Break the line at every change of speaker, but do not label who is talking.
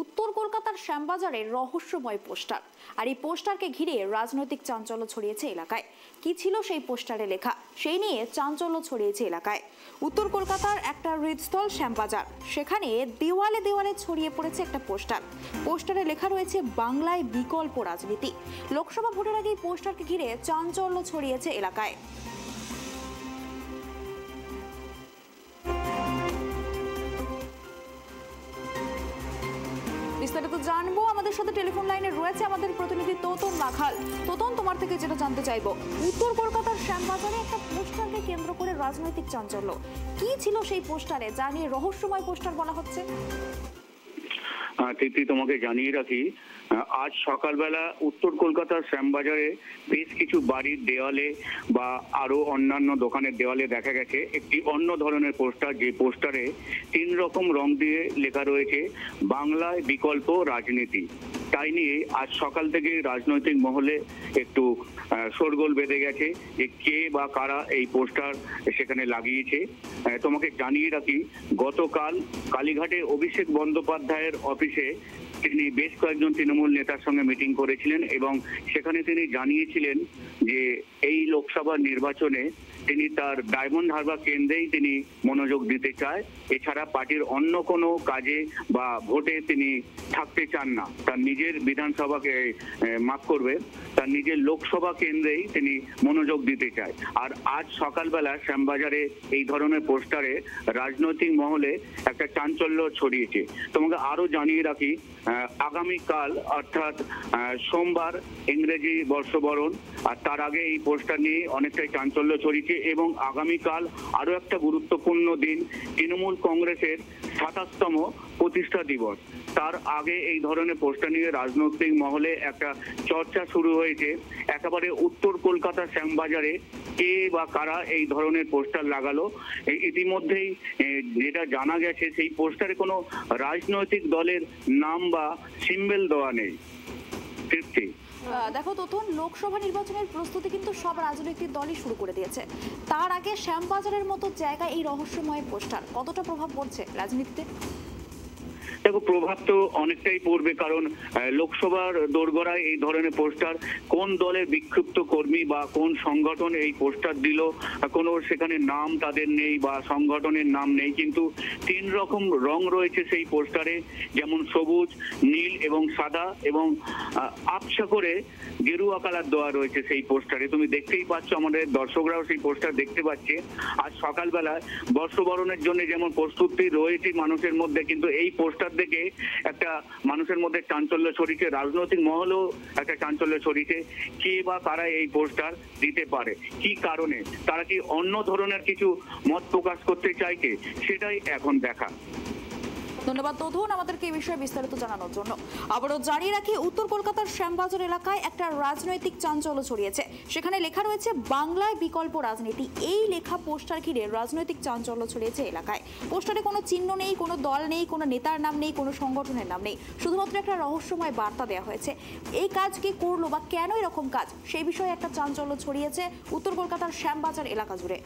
উত্তর কলকাতার শ্যামবাজারের রহস্যময় পোস্টার, আর এই পোস্টারকে ঘিরে রাজনৈতিক চাঞ্চল্য ছড়িয়েছে এলাকায়। কি ছিল সেই পোস্টারে লেখা, সেই নিয়ে চাঞ্চল্য ছড়িয়েছে এলাকায়। উত্তর কলকাতার একটা হৃদস্থল শ্যামবাজার, সেখানে দেওয়ালে দেওয়ালে ছড়িয়ে পড়েছে একটা পোস্টারে লেখা রয়েছে বাংলায় বিকল্প রাজনীতি। লোকসভা ভোটের আগে এই পোস্টারকে ঘিরে চাঞ্চল্য ছড়িয়েছে এলাকায়। বিস্তারিত জানবো, আমাদের সাথে টেলিফোন লাইনে রয়েছে আমাদের প্রতিনিধি তোতন মাখাল। তোতন, তোমার থেকে যেটা জানতে চাইবো, উত্তর কলকাতার শ্যামবাজারে একটা পোস্টারকে কেন্দ্র করে রাজনৈতিক চাঞ্চল্য, কি ছিল সেই পোস্টারে যা নিয়ে রহস্যময় পোস্টার বলা হচ্ছে?
তিথি, তোমাকে জানিয়ে রাখি, আজ সকালবেলা উত্তর কলকাতার শ্যামবাজারে বেশ কিছু বাড়ির দেওয়ালে বা আরো অন্যান্য দোকানের দেওয়ালে দেখা গেছে একটি অন্য ধরনের পোস্টার, যে পোস্টারে 3 রকম রং দিয়ে লেখা রয়েছে বাংলায় বিকল্প রাজনীতি। তাই নিয়ে আজ সকাল থেকে রাজনৈতিক মহলে একটু শোরগোল বেঁধে গেছে যে কে বা কারা এই পোস্টার সেখানে লাগিয়েছে। তোমাকে জানিয়ে রাখি, গতকাল কালীঘাটে অভিষেক বন্দ্যোপাধ্যায়ের অফিসে তিনি বেশ কয়েকজন তৃণমূল নেতার সঙ্গে মিটিং করেছিলেন এবং সেখানে তিনি জানিয়েছিলেন যে এই লোকসভা নির্বাচনে তিনি তার ডায়মন্ড হারবার কেন্দ্রেই তিনি মনোযোগ দিতে চায়। এছাড়া পার্টির অন্য কোনো কাজে বা ভোটে তিনি থাকতে চান না। তার নিজের বিধানসভাকে মাফ করবে, তার নিজের লোকসভা কেন্দ্রেই তিনি মনোযোগ দিতে চায়। আর আজ সকালবেলা শ্যামবাজারে এই ধরনের পোস্টারে রাজনৈতিক মহলে একটা চাঞ্চল্য ছড়িয়েছে। তোমাকে আরো জানিয়ে রাখি, আগামীকাল অর্থাৎ সোমবার ইংরেজি বর্ষবরণ, আর তার আগে এই পোস্টার নিয়ে অনেকটাই চাঞ্চল্য ছড়িয়েছে এবং আগামীকাল আরো একটা গুরুত্বপূর্ণ দিন, তৃণমূল কংগ্রেসের 27তম প্রতিষ্ঠা দিবস। তার আগে এই ধরনের পোস্টার নিয়ে রাজনৈতিক মহলে একটা চর্চা শুরু হয়েছে। একেবারে উত্তর কলকাতা শ্যামবাজারে কে বা কারা এই ধরনের পোস্টার লাগালো, ইতিমধ্যেই যেটা জানা গেছে সেই পোস্টারে কোনো রাজনৈতিক দলের নাম বা সিম্বল দেওয়া নেই।
দেখো তোতন, লোকসভা নির্বাচনের প্রস্তুতি কিন্তু সব রাজনৈতিক দলই শুরু করে দিয়েছে। তার আগে শ্যামবাজারের মতো জায়গায় এই রহস্যময় পোস্টার কতটা প্রভাব পড়ছে রাজনীতিতে?
দেখো, প্রভাব তো অনেকটাই পড়বে, কারণ লোকসভার দোরগোড়ায় এই ধরনের পোস্টার কোন দলের বিক্ষিপ্ত কর্মী বা কোন সংগঠন এই পোস্টার দিল, কোনো সেখানে নাম তাদের নেই বা সংগঠনের নাম নেই, কিন্তু 3 রকম রং রয়েছে সেই পোস্টারে, যেমন সবুজ, নীল এবং সাদা এবং আবছা করে গেরুয়া কালার দেওয়া রয়েছে সেই পোস্টারে। তুমি দেখতেই পাচ্ছ, আমাদের দর্শকরাও সেই পোস্টার দেখতে পাচ্ছে। আজ সকালবেলায় বর্ষবরণের জন্য যেমন প্রস্তুতি রয়েছে মানুষের মধ্যে, কিন্তু এই পোস্টার দেখে একটা মানুষের মধ্যে চাঞ্চল্য ছড়িয়েছে, রাজনৈতিক মহলেও একটা চাঞ্চল্য ছড়িয়েছে। কে বা কারা এই পোস্টার দিতে পারে, কি কারণে, তারা কি অন্য ধরনের কিছু মত প্রকাশ করতে চাইছে, সেটাই এখন দেখা।
ধন্যবাদ তোতন আমাদেরকে এই বিষয়ে বিস্তারিত জানানোর জন্য। আবারও জানিয়ে রাখি, উত্তর কলকাতার শ্যামবাজার এলাকায় একটা রাজনৈতিক চাঞ্চল্য ছড়িয়েছে। সেখানে লেখা রয়েছে বাংলায় বিকল্প রাজনীতি। এই লেখা পোস্টার ঘিরে রাজনৈতিক চাঞ্চল্য ছড়িয়েছে এলাকায়। পোস্টারে কোনো চিহ্ন নেই, কোনো দল নেই, কোনো নেতার নাম নেই, কোনো সংগঠনের নাম নেই, শুধুমাত্র একটা রহস্যময় বার্তা দেওয়া হয়েছে। এই কাজ কে করলো বা কেন এরকম কাজ, সেই বিষয়ে একটা চাঞ্চল্য ছড়িয়েছে উত্তর কলকাতার শ্যামবাজার এলাকা জুড়ে।